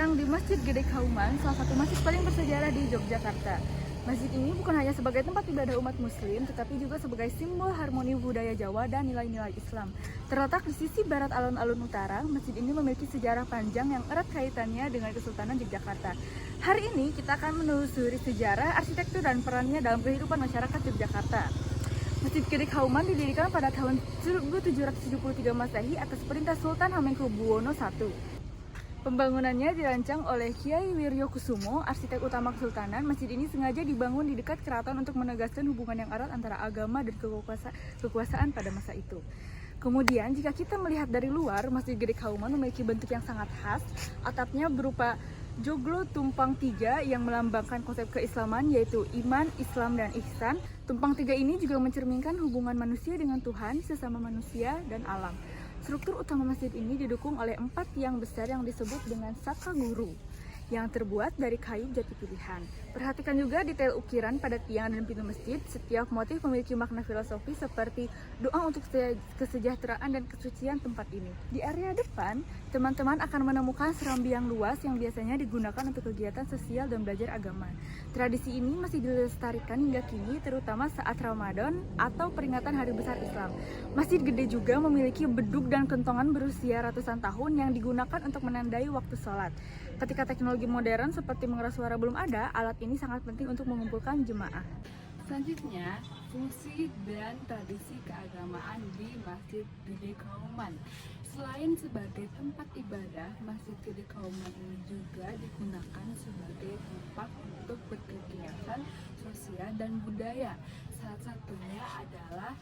sedang di Masjid Gede Kauman, salah satu masjid paling bersejarah di Yogyakarta. Masjid ini bukan hanya sebagai tempat ibadah umat muslim, tetapi juga sebagai simbol harmoni budaya Jawa dan nilai-nilai Islam. Terletak di sisi barat alun-alun utara, masjid ini memiliki sejarah panjang yang erat kaitannya dengan Kesultanan Yogyakarta. Hari ini kita akan menelusuri sejarah, arsitektur, dan perannya dalam kehidupan masyarakat Yogyakarta. Masjid Gede Kauman didirikan pada tahun 1773 Masehi atas perintah Sultan Hamengkubuwono I. Pembangunannya dirancang oleh Kiai Wiryokusumo, arsitek utama Kesultanan. Masjid ini sengaja dibangun di dekat keraton untuk menegaskan hubungan yang erat antara agama dan kekuasaan pada masa itu. Kemudian, jika kita melihat dari luar, Masjid Gede Kauman memiliki bentuk yang sangat khas. Atapnya berupa joglo tumpang tiga yang melambangkan konsep keislaman, yaitu iman, Islam, dan ihsan. Tumpang tiga ini juga mencerminkan hubungan manusia dengan Tuhan, sesama manusia, dan alam. Struktur utama masjid ini didukung oleh 4 tiang besar yang disebut dengan saka guru, yang terbuat dari kayu jati pilihan. Perhatikan juga detail ukiran pada tiang dan pintu masjid. Setiap motif memiliki makna filosofi seperti doa untuk kesejahteraan dan kesucian tempat ini. Di area depan, teman-teman akan menemukan serambi yang luas yang biasanya digunakan untuk kegiatan sosial dan belajar agama. Tradisi ini masih dilestarikan hingga kini, terutama saat Ramadan atau peringatan Hari Besar Islam. Masjid Gede juga memiliki bedug dan kentongan berusia ratusan tahun yang digunakan untuk menandai waktu sholat. Ketika teknologi modern seperti mengeras suara belum ada, alat ini sangat penting untuk mengumpulkan jemaah. Selanjutnya, fungsi dan tradisi keagamaan di Masjid Gede Kauman. Selain sebagai tempat ibadah, Masjid Gede Kauman ini juga digunakan sebagai tempat untuk berkegiatan sosial dan budaya. Salah satunya adalah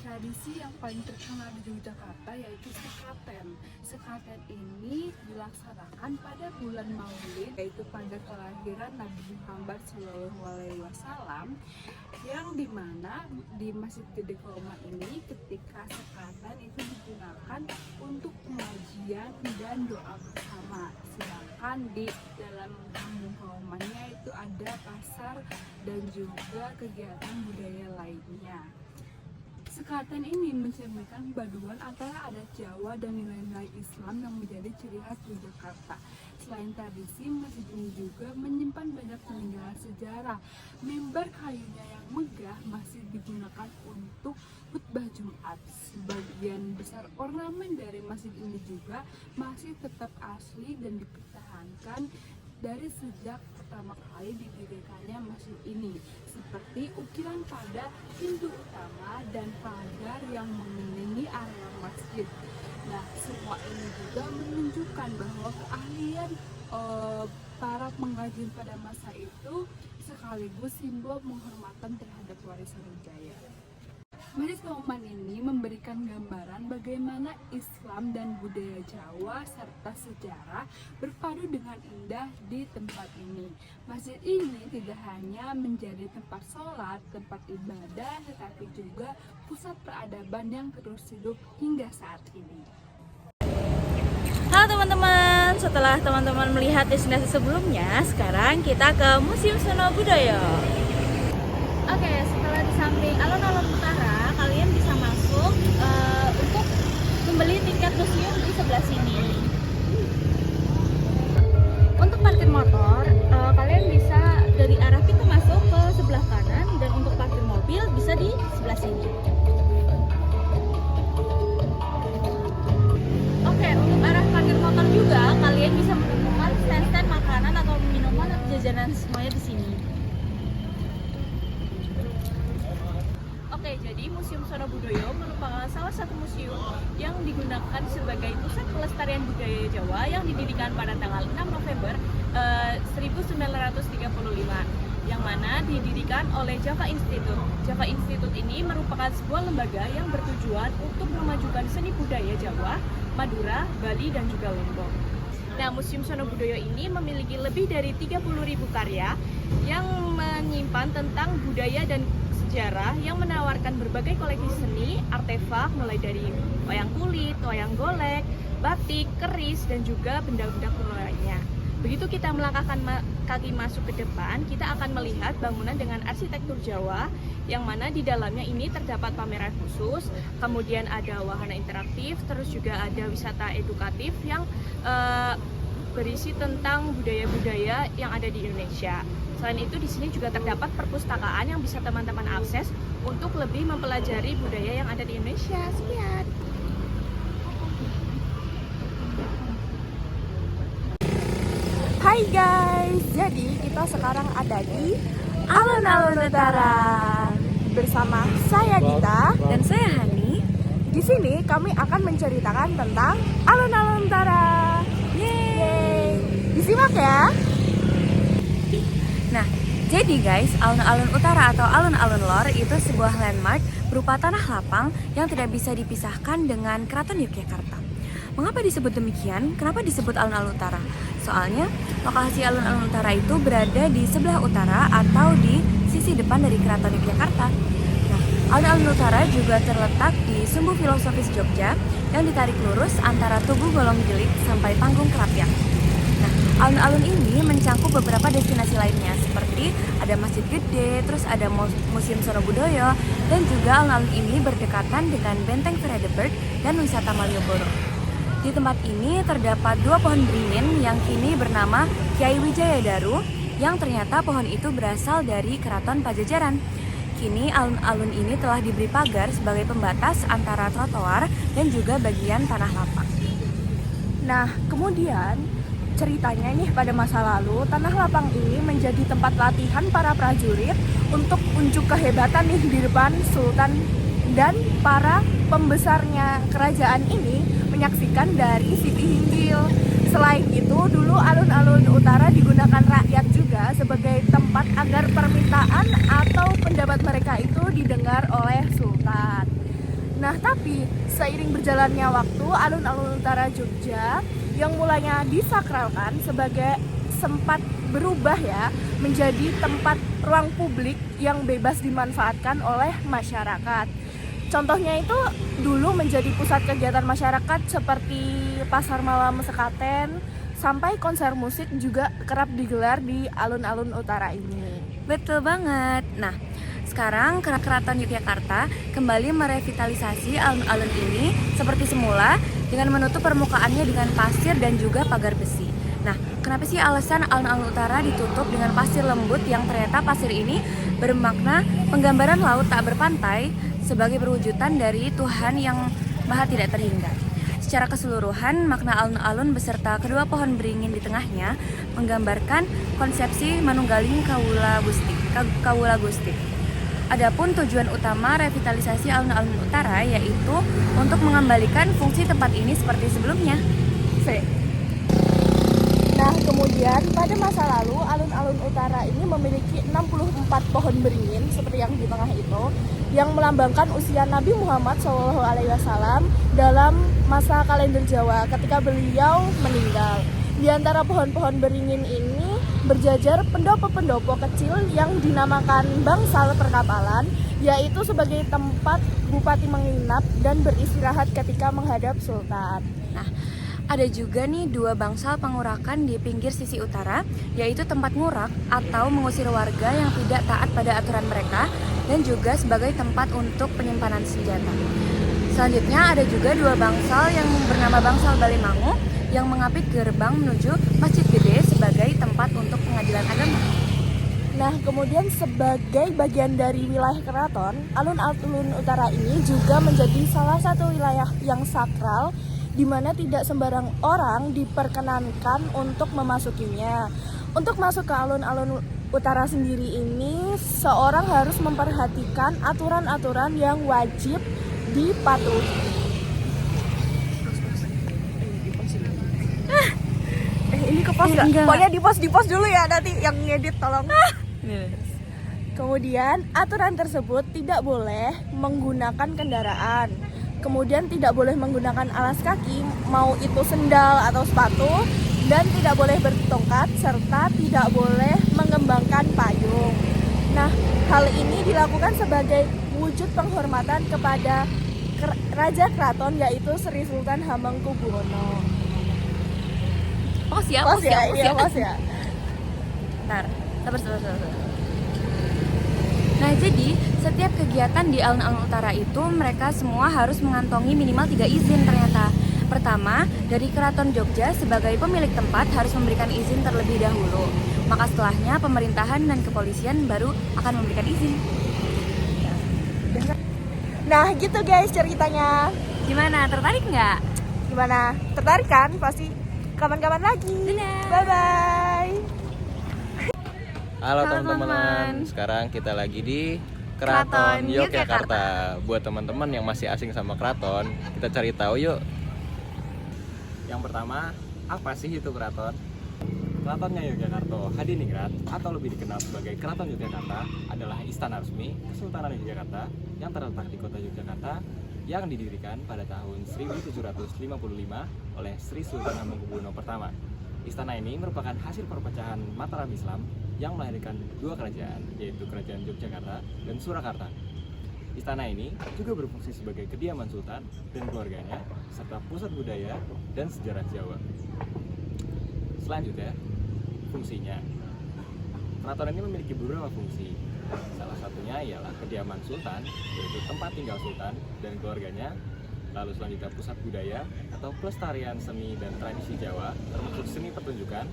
tradisi yang paling terkenal di Yogyakarta, yaitu sekaten. Sekaten ini dilaksanakan pada bulan Maulid, yaitu pada kelahiran Nabi Muhammad SAW, yang dimana di Masjid Gede Kauman ini ketika sekaten itu digunakan untuk pengajian dan doa bersama. Sedangkan di dalam kampung Kaumannya itu ada pasar dan juga kegiatan budaya lainnya. Sekaten ini mencerminkan paduan antara adat Jawa dan nilai-nilai Islam yang menjadi ciri khas Yogyakarta. Selain tradisi, masjid ini juga menyimpan banyak peninggalan sejarah. Mimbar kayunya yang megah masih digunakan untuk khutbah Jumat. Sebagian besar ornamen dari masjid ini juga masih tetap asli dan dipertahankan dari sejak pertama kali didirikannya masjid ini, seperti ukiran pada pintu utama dan pagar yang mengelilingi area masjid. Nah, semua ini juga menunjukkan bahwa keahlian para pengrajin pada masa itu sekaligus simbol penghormatan terhadap warisan budaya. Masjid Kauman ini memberikan gambaran bagaimana Islam dan budaya Jawa serta sejarah berpadu dengan indah di tempat ini. Masjid ini tidak hanya menjadi tempat sholat, tempat ibadah, tetapi juga pusat peradaban yang terus hidup hingga saat ini. Halo teman-teman, setelah teman-teman melihat destinasi sebelumnya, sekarang kita ke Museum Sono Budoyo. Oke, setelah di samping alun-alun utara, kalian bisa masuk untuk membeli tiket museum di sebelah sini. Untuk parkir motor, kalian bisa dari arah pintu masuk ke sebelah kanan, dan untuk parkir mobil bisa di sebelah sini. Oke, untuk arah parkir motor juga kalian bisa menemukan stand-stand makanan atau minuman atau jajanan semuanya di sini. Oke, jadi Museum Sono Budoyo merupakan salah satu museum yang digunakan sebagai pusat pelestarian budaya Jawa yang didirikan pada tanggal 6 November 1935, yang mana didirikan oleh Java Institute. Java Institute ini merupakan sebuah lembaga yang bertujuan untuk memajukan seni budaya Jawa, Madura, Bali, dan juga Lombok. Nah, Museum Sono Budoyo ini memiliki lebih dari 30.000 karya yang menyimpan tentang budaya dan sejarah, yang menawarkan berbagai koleksi seni, artefak mulai dari wayang kulit, wayang golek, batik, keris, dan juga benda-benda kuno lainnya. Begitu kita melangkahkan kaki masuk ke depan, kita akan melihat bangunan dengan arsitektur Jawa, yang mana di dalamnya ini terdapat pameran khusus, kemudian ada wahana interaktif, terus juga ada wisata edukatif yang berisi tentang budaya-budaya yang ada di Indonesia. Selain itu, di sini juga terdapat perpustakaan yang bisa teman-teman akses untuk lebih mempelajari budaya yang ada di Indonesia. Sekian. Hai guys, jadi kita sekarang ada di Alun-Alun Utara bersama saya Dita Dan saya Hani. Di sini kami akan menceritakan tentang Alun-Alun Utara. Yeay, disimak ya. Nah, jadi guys, Alun-Alun Utara atau Alun-Alun Lor itu sebuah landmark berupa tanah lapang yang tidak bisa dipisahkan dengan Keraton Yogyakarta. Mengapa disebut demikian? Kenapa disebut Alun-Alun Utara? Soalnya lokasi Alun-Alun Utara itu berada di sebelah utara atau di sisi depan dari Keraton Yogyakarta. Nah, Alun-Alun Utara juga terletak di Sumbu Filosofis Jogja yang ditarik lurus antara Tugu Golonggiling sampai Panggung Krapyak. Nah, alun-alun ini mencangkup beberapa destinasi lainnya seperti ada Masjid Gede, terus ada Museum Sorobudoyo, dan juga alun-alun ini berdekatan dengan Benteng Vredenburg dan wisata Malioboro. Di tempat ini terdapat 2 pohon beringin yang kini bernama Kyai Wijaya Daru, yang ternyata pohon itu berasal dari Keraton Pajajaran. Kini alun-alun ini telah diberi pagar sebagai pembatas antara trotoar dan juga bagian tanah lapang. Nah, kemudian ceritanya nih pada masa lalu tanah lapang ini menjadi tempat latihan para prajurit untuk unjuk kehebatan nih di depan Sultan, dan para pembesarnya kerajaan ini menyaksikan dari Siti Hinggil. Selain itu, dulu alun-alun utara digunakan rakyat juga sebagai tempat agar permintaan atau pendapat mereka itu didengar oleh Sultan. Nah, tapi seiring berjalannya waktu, alun-alun utara Jogja yang mulanya disakralkan sebagai sempat berubah ya menjadi tempat ruang publik yang bebas dimanfaatkan oleh masyarakat. Contohnya itu dulu menjadi pusat kegiatan masyarakat seperti pasar malam Sekaten, sampai konser musik juga kerap digelar di alun-alun utara ini. Betul banget. Nah, sekarang Keraton Yogyakarta kembali merevitalisasi alun-alun ini seperti semula dengan menutup permukaannya dengan pasir dan juga pagar besi. Nah, kenapa sih alasan alun-alun utara ditutup dengan pasir lembut yang ternyata pasir ini bermakna penggambaran laut tak berpantai sebagai perwujudan dari Tuhan yang Maha Tidak Terhingga. Secara keseluruhan, makna alun-alun beserta kedua pohon beringin di tengahnya menggambarkan konsepsi manunggaling Kawula Gusti. Adapun tujuan utama revitalisasi alun-alun utara yaitu untuk mengembalikan fungsi tempat ini seperti sebelumnya. Nah, kemudian pada masa lalu alun-alun utara ini memiliki 64 pohon beringin seperti yang di tengah itu, yang melambangkan usia Nabi Muhammad SAW dalam masa kalender Jawa ketika beliau meninggal. Di antara pohon-pohon beringin ini berjajar pendopo-pendopo kecil yang dinamakan bangsal perkapalan, yaitu sebagai tempat bupati menginap dan beristirahat ketika menghadap sultan. Nah, ada juga nih 2 bangsal pengurakan di pinggir sisi utara, yaitu tempat ngurak atau mengusir warga yang tidak taat pada aturan mereka, dan juga sebagai tempat untuk penyimpanan senjata. Selanjutnya ada juga 2 bangsal yang bernama Bangsal Balimangu yang mengapit gerbang menuju Masjid Gede sebagai tempat untuk pengadilan agama. Nah, kemudian sebagai bagian dari wilayah keraton, alun-alun utara ini juga menjadi salah satu wilayah yang sakral di mana tidak sembarang orang diperkenankan untuk memasukinya. Untuk masuk ke alun-alun utara sendiri ini, seorang harus memperhatikan aturan-aturan yang wajib dipatuhi. Ini ke pos nggak? Pokoknya di pos dulu ya, nanti yang ngedit tolong. Kemudian aturan tersebut tidak boleh menggunakan kendaraan. Kemudian tidak boleh menggunakan alas kaki, mau itu sendal atau sepatu, dan tidak boleh bertongkat, serta tidak boleh mengembangkan payung. Nah, hal ini dilakukan sebagai wujud penghormatan kepada Raja Keraton, yaitu Sri Sultan Hamengkubuwono. Pos ya. Bentar, sabar. Nah, jadi setiap kegiatan di alun-alun utara itu mereka semua harus mengantongi minimal 3 izin ternyata. Pertama, dari Keraton Jogja sebagai pemilik tempat harus memberikan izin terlebih dahulu. Maka setelahnya pemerintahan dan kepolisian baru akan memberikan izin. Nah gitu guys ceritanya. Gimana? Tertarik nggak? Gimana? Tertarik kan? Pasti kapan-kapan lagi. Bye bye. Halo Halo, teman-teman, teman-teman. Sekarang kita lagi di Keraton Keraton Yogyakarta. Yogyakarta. Buat teman-teman yang masih asing sama keraton, kita cari tahu yuk. Yang pertama, apa sih itu keraton? Keratonnya Yogyakarta Hadiningrat atau lebih dikenal sebagai Keraton Yogyakarta adalah istana resmi Kesultanan Yogyakarta yang terletak di kota Yogyakarta yang didirikan pada tahun 1755 oleh Sri Sultan Hamengkubuwono I. Istana ini merupakan hasil perpecahan Mataram Islam yang melahirkan dua kerajaan, yaitu Kerajaan Yogyakarta dan Surakarta. Istana ini juga berfungsi sebagai kediaman Sultan dan keluarganya, serta pusat budaya dan sejarah Jawa. Selanjutnya, fungsinya. Keraton ini memiliki beberapa fungsi. Salah satunya ialah kediaman Sultan, yaitu tempat tinggal Sultan dan keluarganya. Lalu selanjutnya pusat budaya atau pelestarian seni dan tradisi Jawa, termasuk seni pertunjukan.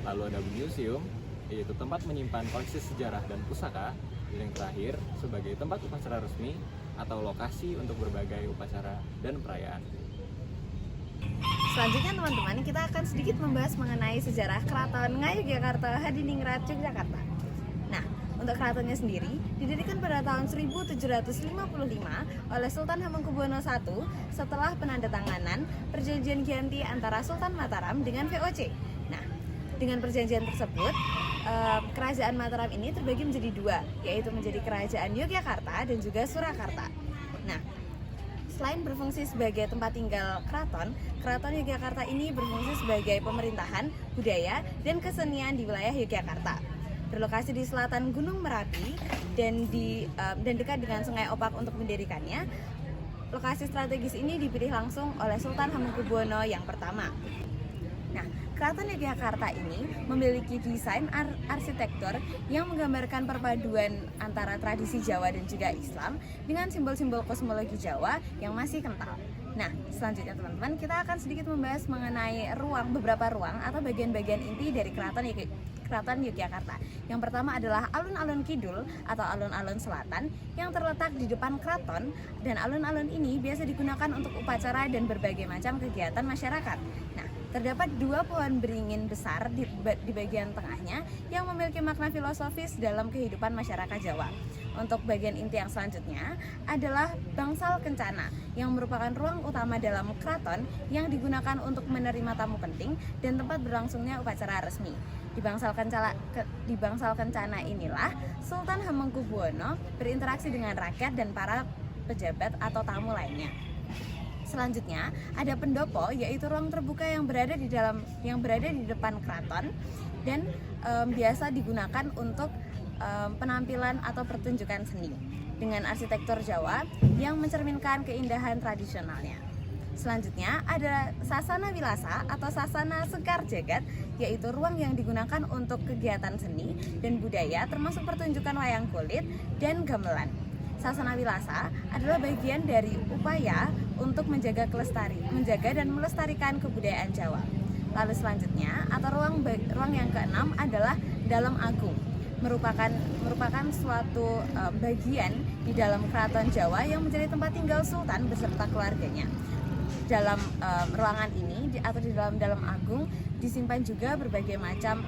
Lalu ada museum, yaitu tempat menyimpan koleksi sejarah dan pusaka. Dan yang terakhir, sebagai tempat upacara resmi atau lokasi untuk berbagai upacara dan perayaan. Selanjutnya teman-teman, kita akan sedikit membahas mengenai sejarah Keraton Ngayogyakarta Hadiningrat Yogyakarta. Nah, untuk keratonnya sendiri didirikan pada tahun 1755 oleh Sultan Hamengkubuwono I setelah penandatanganan perjanjian Giyanti antara Sultan Mataram dengan VOC. Nah, dengan perjanjian tersebut, kerajaan Mataram ini terbagi menjadi dua, yaitu menjadi Kerajaan Yogyakarta dan juga Surakarta. Nah, selain berfungsi sebagai tempat tinggal keraton, Keraton Yogyakarta ini berfungsi sebagai pemerintahan, budaya, dan kesenian di wilayah Yogyakarta. Berlokasi di selatan Gunung Merapi dan dekat dengan Sungai Opak untuk mendirikannya. Lokasi strategis ini dipilih langsung oleh Sultan Hamengkubuwono yang pertama. Nah, Keraton Yogyakarta ini memiliki desain arsitektur yang menggambarkan perpaduan antara tradisi Jawa dan juga Islam dengan simbol-simbol kosmologi Jawa yang masih kental. Nah, selanjutnya teman-teman, kita akan sedikit membahas mengenai beberapa ruang atau bagian-bagian inti dari Keraton Yogyakarta. Yang pertama adalah alun-alun kidul atau alun-alun selatan yang terletak di depan keraton, dan alun-alun ini biasa digunakan untuk upacara dan berbagai macam kegiatan masyarakat. Nah, terdapat dua pohon beringin besar di bagian tengahnya yang memiliki makna filosofis dalam kehidupan masyarakat Jawa. Untuk bagian inti yang selanjutnya adalah bangsal kencana yang merupakan ruang utama dalam keraton yang digunakan untuk menerima tamu penting dan tempat berlangsungnya upacara resmi. Di bangsal kencana inilah Sultan Hamengkubuwono berinteraksi dengan rakyat dan para pejabat atau tamu lainnya. Selanjutnya ada pendopo, yaitu ruang terbuka yang berada di depan keraton dan biasa digunakan untuk penampilan atau pertunjukan seni dengan arsitektur Jawa yang mencerminkan keindahan tradisionalnya. Selanjutnya ada Sasana Wilasa atau Sasana Sekar Jagat, yaitu ruang yang digunakan untuk kegiatan seni dan budaya termasuk pertunjukan wayang kulit dan gamelan. Sasana Wilasa adalah bagian dari upaya untuk menjaga dan melestarikan kebudayaan Jawa. Lalu selanjutnya atau ruang yang keenam adalah Dalam Agung, merupakan suatu bagian di dalam keraton Jawa yang menjadi tempat tinggal Sultan beserta keluarganya. Dalam ruangan ini atau di dalam Agung disimpan juga berbagai macam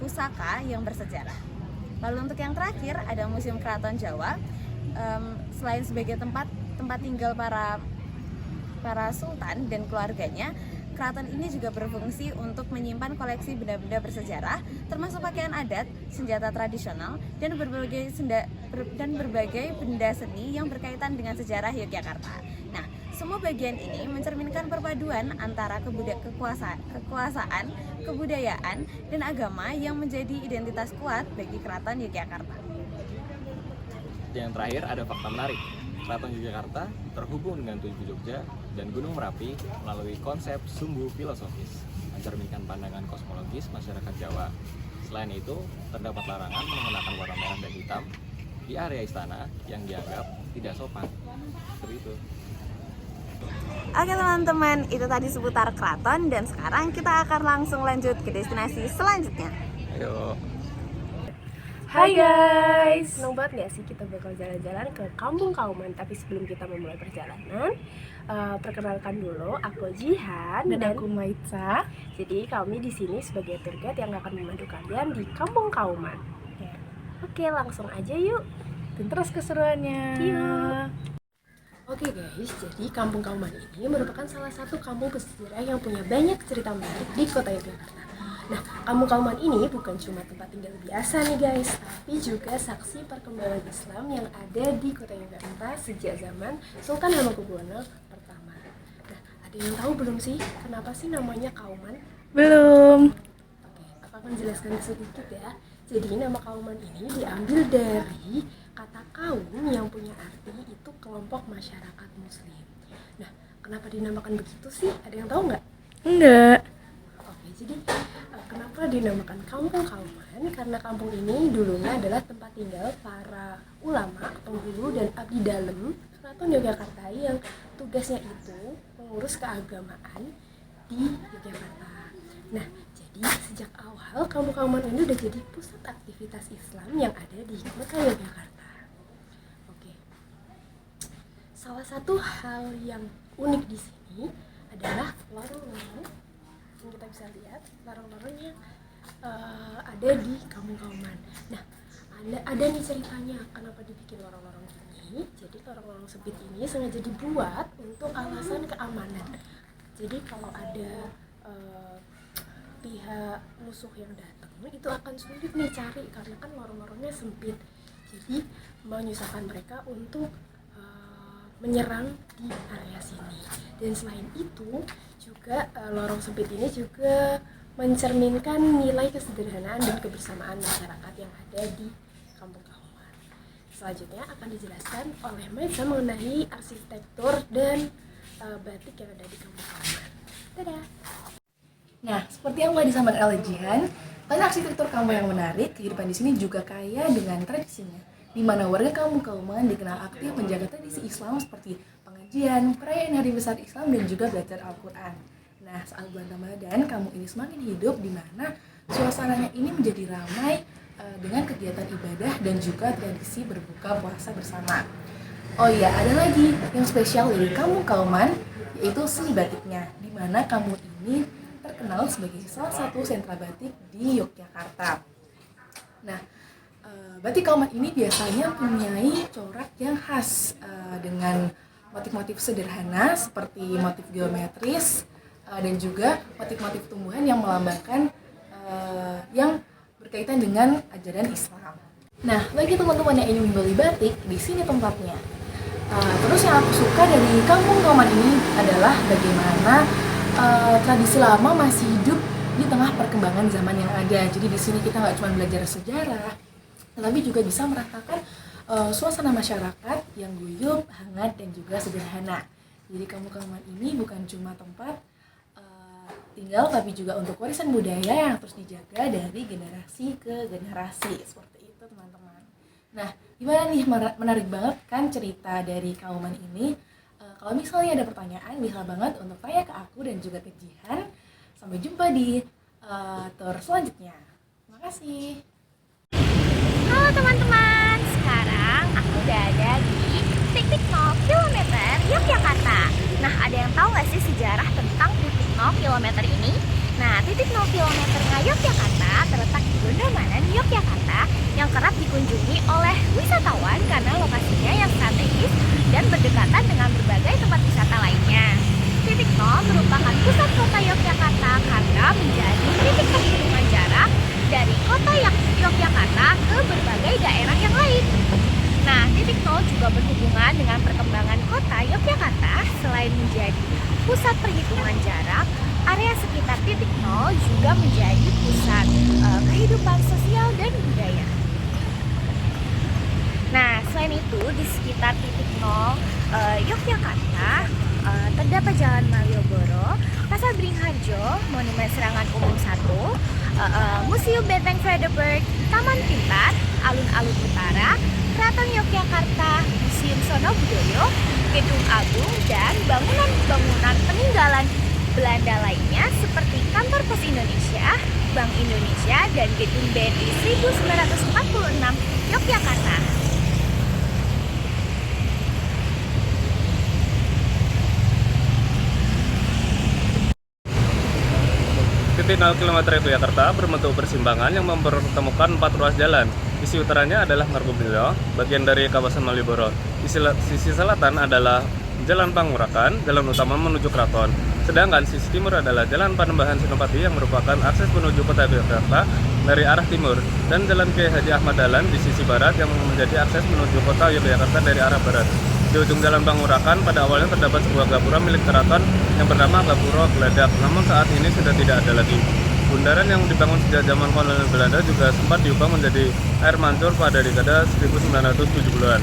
pusaka yang bersejarah. Lalu untuk yang terakhir ada Museum Keraton Jawa. Selain sebagai tempat tinggal para sultan dan keluarganya, keraton ini juga berfungsi untuk menyimpan koleksi benda-benda bersejarah, termasuk pakaian adat, senjata tradisional, dan berbagai benda seni yang berkaitan dengan sejarah Yogyakarta. Nah, semua bagian ini mencerminkan perpaduan antara kekuasaan, kebudayaan, dan agama yang menjadi identitas kuat bagi Keraton Yogyakarta. Yang terakhir ada fakta menarik. Keraton Yogyakarta terhubung dengan Tugu Jogja dan Gunung Merapi melalui konsep sumbu filosofis, mencerminkan pandangan kosmologis masyarakat Jawa. Selain itu, terdapat larangan menggunakan warna merah dan hitam di area istana yang dianggap tidak sopan. Seperti itu. Oke teman-teman, itu tadi seputar keraton dan sekarang kita akan langsung lanjut ke destinasi selanjutnya. Ayo. Hai guys, seneng banget gak sih kita bakal jalan-jalan ke Kampung Kauman. Tapi sebelum kita memulai perjalanan, perkenalkan dulu, aku Jihan dan aku Maitza. Jadi kami di sini sebagai tour guide yang akan memandu kalian di Kampung Kauman. Oke, langsung aja yuk. Dan terus keseruannya. Yuk. Oke guys, jadi Kampung Kauman ini merupakan salah satu kampung bersejarah yang punya banyak cerita menarik di kota Yogyakarta. Nah, Kampung Kauman ini bukan cuma tempat tinggal biasa nih guys, tapi juga saksi perkembangan Islam yang ada di kota Yogyakarta sejak zaman Sultan Hamengkubuwono pertama. Nah, ada yang tahu belum sih kenapa sih namanya Kauman? Belum. Oke, aku akan jelaskan sedikit ya. Jadi nama Kauman ini diambil dari kata kaum yang punya arti itu kelompok masyarakat muslim. Nah, kenapa dinamakan begitu sih? Ada yang tahu nggak? Enggak. Oke, jadi kenapa dinamakan Kampung Kauman? Karena kampung ini dulunya adalah tempat tinggal para ulama, penghulu, dan abdi dalam Keraton Yogyakarta yang tugasnya itu mengurus keagamaan di Yogyakarta. Nah, jadi sejak awal Kampung Kauman ini udah jadi pusat aktivitas Islam yang ada di kota Yogyakarta. Oke, salah satu hal yang unik di sini adalah lorong-lorong yang kita bisa lihat, lorong-lorong yang ada di Kampung Kauman. Nah, ada nih ceritanya kenapa dibikin lorong-lorong ini. Jadi lorong-lorong sempit ini sengaja dibuat untuk alasan keamanan. Jadi kalau ada pihak musuh yang datang itu akan sulit nih cari karena kan lorong-lorongnya sempit, jadi menyusahkan mereka untuk menyerang di area sini. Dan selain itu juga lorong sempit ini juga mencerminkan nilai kesederhanaan dan kebersamaan masyarakat yang ada di Kampung Kauman. Selanjutnya akan dijelaskan oleh Maitza mengenai arsitektur dan batik yang ada di Kampung Kauman. Dadah. Nah, seperti yang telah disampaikan oleh Jihan, selain arsitektur kampung yang menarik, kehidupan di sini juga kaya dengan tradisinya, di mana warga Kampung Kauman dikenal aktif menjaga tradisi Islam seperti pengajian, perayaan hari besar Islam, dan juga belajar Al-Quran. Nah, saat bulan Ramadan, kampung ini semakin hidup, di mana suasananya ini menjadi ramai dengan kegiatan ibadah dan juga tradisi berbuka puasa bersama. Oh iya, ada lagi yang spesial dari Kampung Kauman, yaitu seni batiknya, di mana kampung ini terkenal sebagai salah satu sentra batik di Yogyakarta. Nah, batik Kauman ini biasanya mempunyai corak yang khas dengan motif-motif sederhana seperti motif geometris dan juga motif-motif tumbuhan yang melambangkan yang berkaitan dengan ajaran Islam. Nah, bagi teman-teman yang ingin membeli batik, di sini tempatnya. Terus yang aku suka dari Kampung Kauman ini adalah bagaimana tradisi lama masih hidup di tengah perkembangan zaman yang ada. Jadi di sini kita nggak cuma belajar sejarah, tetapi juga bisa merasakan suasana masyarakat yang guyup, hangat, dan juga sederhana. Jadi Kampung Kauman ini bukan cuma tempat tinggal, tapi juga untuk warisan budaya yang terus dijaga dari generasi ke generasi. Seperti itu teman-teman. Nah, gimana nih, menarik banget kan cerita dari Kauman ini? Kalau misalnya ada pertanyaan, bisa banget untuk tanya ke aku dan juga ke Jihan. Sampai jumpa di tour selanjutnya. Terima kasih. Halo teman-teman, sekarang aku udah ada di titik 0 km Yogyakarta. Nah, ada yang tahu nggak sih sejarah tentang titik 0 km ini? Nah, titik 0 km Yogyakarta terletak di Gondomanan, Yogyakarta, yang kerap dikunjungi oleh wisatawan karena lokasinya yang strategis dan berdekatan dengan berbagai tempat wisata lainnya. Titik 0 merupakan pusat kota Yogyakarta karena menjadi titik penghubungan jarak dari kota Yogyakarta ke berbagai daerah yang lain. Nah, titik 0 juga berhubungan dengan perkembangan kota Yogyakarta. Selain menjadi pusat perhitungan jarak, area sekitar titik 0 juga menjadi pusat kehidupan sosial dan budaya. Nah, selain itu di sekitar titik 0 Yogyakarta terdapat Jalan Malioboro, Pasar Beringharjo, Monumen Serangan Umum 1, Museum Benteng Frederberg, Taman Pintar, Alun-Alun Utara, Keraton Yogyakarta, Museum Sono Budoyo, Gedung Agung, dan bangunan-bangunan peninggalan Belanda lainnya seperti Kantor Pos Indonesia, Bank Indonesia, dan Gedung BNI 1946 Yogyakarta. Titik 0 km Yogyakarta berbentuk persimpangan yang mempertemukan 4 ruas jalan. Sisi utaranya adalah Margomulyo, bagian dari kawasan Malioboro. Sisi selatan adalah Jalan Pangurakan, jalan utama menuju Keraton. Sedangkan sisi timur adalah Jalan Panembahan Senopati yang merupakan akses menuju kota Yogyakarta dari arah timur, dan Jalan Kiai Haji Ahmad Dahlan di sisi barat yang menjadi akses menuju kota Yogyakarta dari arah barat. Di ujung Jalan Pangurakan pada awalnya terdapat sebuah gapura milik keraton yang bernama Gapura Geladak, namun saat ini sudah tidak ada lagi. Bundaran yang dibangun sejak zaman kolonial Belanda juga sempat diubah menjadi air mancur pada dekade 1970-an.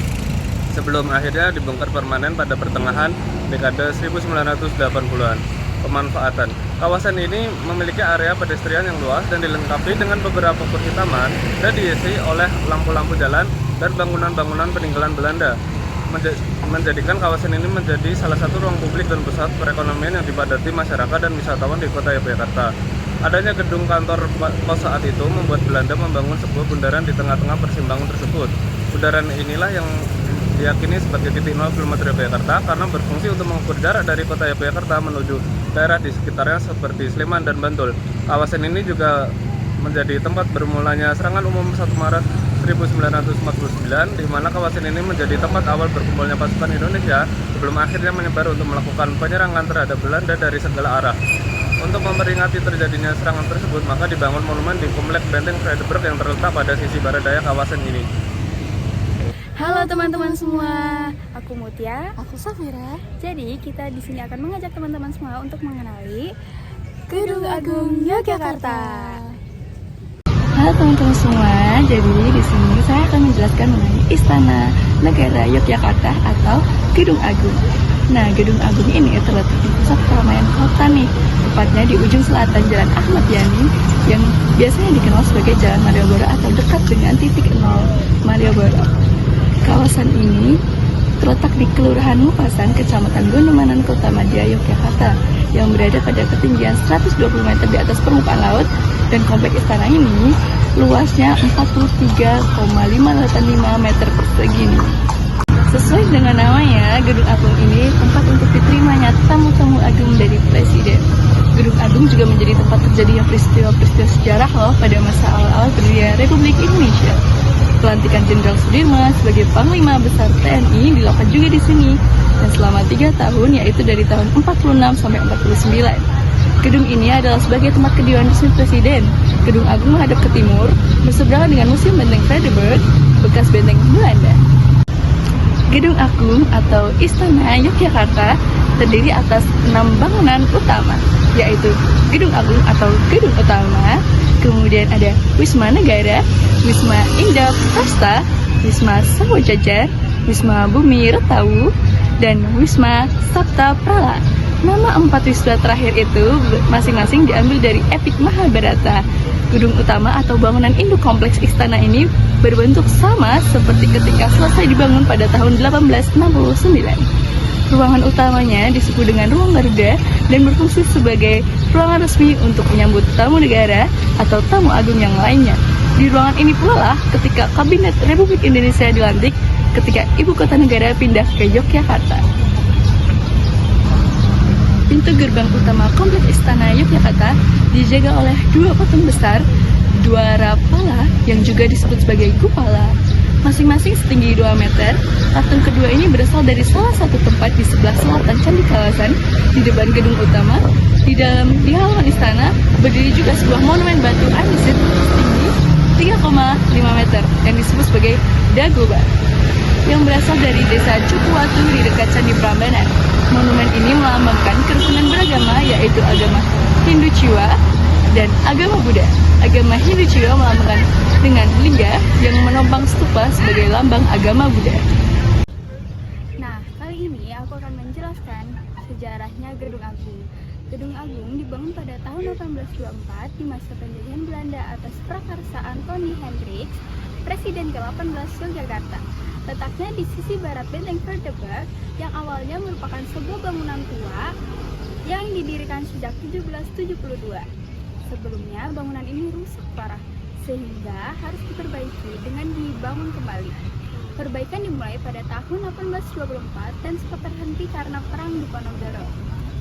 Sebelum akhirnya dibongkar permanen pada pertengahan dekade 1980-an. Pemanfaatan. Kawasan ini memiliki area pedestrian yang luas dan dilengkapi dengan beberapa kursi taman dan diisi oleh lampu-lampu jalan dan bangunan-bangunan peninggalan Belanda. Menjadikan kawasan ini menjadi salah satu ruang publik dan pusat perekonomian yang dipadati masyarakat dan wisatawan di kota Yogyakarta. Adanya gedung kantor pos saat itu membuat Belanda membangun sebuah bundaran di tengah-tengah persimpangan tersebut. Bundaran inilah yang diyakini sebagai titik 0 km Yogyakarta karena berfungsi untuk mengukur jarak dari kota Yogyakarta menuju daerah di sekitarnya seperti Sleman dan Bantul. Kawasan ini juga menjadi tempat bermulanya serangan umum 1 Maret 1949, di mana kawasan ini menjadi tempat awal berkumpulnya pasukan Indonesia sebelum akhirnya menyebar untuk melakukan penyerangan terhadap Belanda dari segala arah. Untuk memperingati terjadinya serangan tersebut, maka dibangun monumen di Komplek Benteng Vredenburg yang terletak pada sisi barat daya kawasan ini. Halo teman-teman semua, aku Mutia. Aku Safira. Jadi kita di sini akan mengajak teman-teman semua untuk mengenali Gedung Agung Yogyakarta. Halo teman-teman semua, jadi di sini saya akan menjelaskan mengenai Istana Negara Yogyakarta atau Gedung Agung. Nah, Gedung Agung ini terletak di pusat keramaian kota nih, tepatnya di ujung selatan Jalan Ahmad Yani yang biasanya dikenal sebagai Jalan Malioboro atau dekat dengan titik 0 Malioboro. Kawasan ini terletak di Kelurahan Mupasan, Kecamatan Gondomanan, Kota Madia, Yogyakarta, yang berada pada ketinggian 120 meter di atas permukaan laut, dan komplek istana ini luasnya 43,585 meter persegi. Sesuai dengan namanya, Gedung Agung ini tempat untuk diterimanya tamu-tamu agung dari Presiden. Gedung Agung juga menjadi tempat terjadinya peristiwa-peristiwa sejarah loh pada masa awal-awal berdirinya Republik Indonesia. Pelantikan Jenderal Sudirman sebagai Panglima Besar TNI dilakukan juga di sini, dan selama 3 tahun, yaitu dari tahun 46 sampai 49. Gedung ini adalah sebagai tempat kediaman resmi Presiden. Gedung Agung menghadap ke timur, berseberangan dengan Museum Benteng Vredenburg, bekas benteng Belanda. Gedung Agung atau Istana Yogyakarta terdiri atas 6 bangunan utama, yaitu Gedung Agung atau Gedung Utama, kemudian ada Wisma Negara, Wisma Indah Prasta, Wisma Sawojajar, Wisma Bumi Retawu, dan Wisma Sabta Prala. Nama 4 wisma terakhir itu masing-masing diambil dari epik Mahabharata. Gedung utama atau bangunan induk kompleks istana ini berbentuk sama seperti ketika selesai dibangun pada tahun 1869. Ruangan utamanya disebut dengan Ruang Garuda dan berfungsi sebagai ruangan resmi untuk menyambut tamu negara atau tamu agung yang lainnya. Di ruangan ini pula lah ketika Kabinet Republik Indonesia dilantik ketika ibu kota negara pindah ke Yogyakarta. Pintu gerbang utama kompleks Istana Yogyakarta dijaga oleh 2 patung besar, 2 rapala yang juga disebut sebagai kupala. Masing-masing setinggi 2 meter, patung kedua ini berasal dari salah satu tempat di sebelah selatan candi kawasan, di depan gedung utama. Di halaman istana berdiri juga sebuah monumen batu andesit setinggi 3,5 meter yang disebut sebagai Dagoba, yang berasal dari desa Cukuwatu di dekat Candi Prambanan. Monumen ini melambangkan kerukunan beragama, yaitu agama Hindu Ciwa dan agama Buddha. Agama Hindu Ciwa melambangkan dengan lingga yang menopang stupa sebagai lambang agama Buddha. Nah, kali ini aku akan menjelaskan sejarahnya Gedung Agung. Gedung Agung dibangun pada tahun 1824 di masa penjajahan Belanda atas prakarsa Anthony Hendricks. Presiden ke-18 Yogyakarta. Letaknya di sisi barat Benteng Verdeberg yang awalnya merupakan sebuah bangunan tua yang didirikan sejak 1772. Sebelumnya bangunan ini rusak parah sehingga harus diperbaiki dengan dibangun kembali. Perbaikan dimulai pada tahun 1824 dan sempat terhenti karena Perang Diponegoro.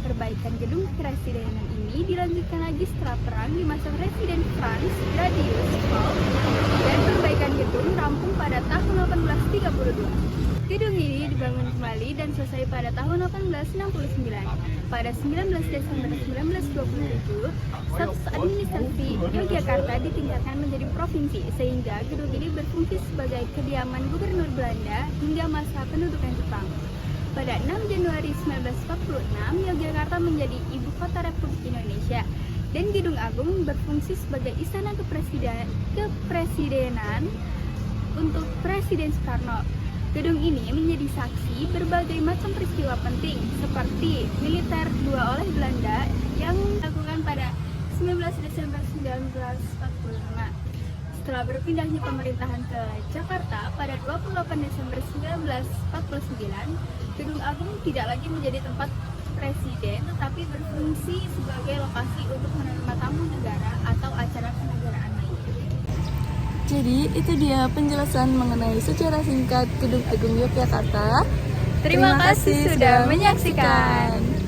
Perbaikan gedung kepresidenan ini dilanjutkan lagi setelah perang di masa Presiden Franz Gradius Paul dan perbaikan gedung rampung pada tahun 1832. Gedung ini dibangun kembali dan selesai pada tahun 1869. Pada 19 Desember 1927, status administrasi Yogyakarta ditingkatkan menjadi provinsi sehingga gedung ini berfungsi sebagai kediaman Gubernur Belanda hingga masa pendudukan Jepang. Pada 6 Januari 1946, Yogyakarta menjadi ibu kota Republik Indonesia dan Gedung Agung berfungsi sebagai istana kepresidenan untuk Presiden Soekarno. Gedung ini menjadi saksi berbagai macam peristiwa penting seperti militer dua oleh Belanda yang dilakukan pada 19 Desember 1945. Setelah berpindahnya pemerintahan ke Jakarta pada 28 Desember 1949, Gedung Agung tidak lagi menjadi tempat presiden tetapi berfungsi sebagai lokasi untuk menerima tamu negara atau acara kenegaraan lainnya. Jadi itu dia penjelasan mengenai sejarah singkat Gedung Agung Yogyakarta. Terima kasih sudah menyaksikan.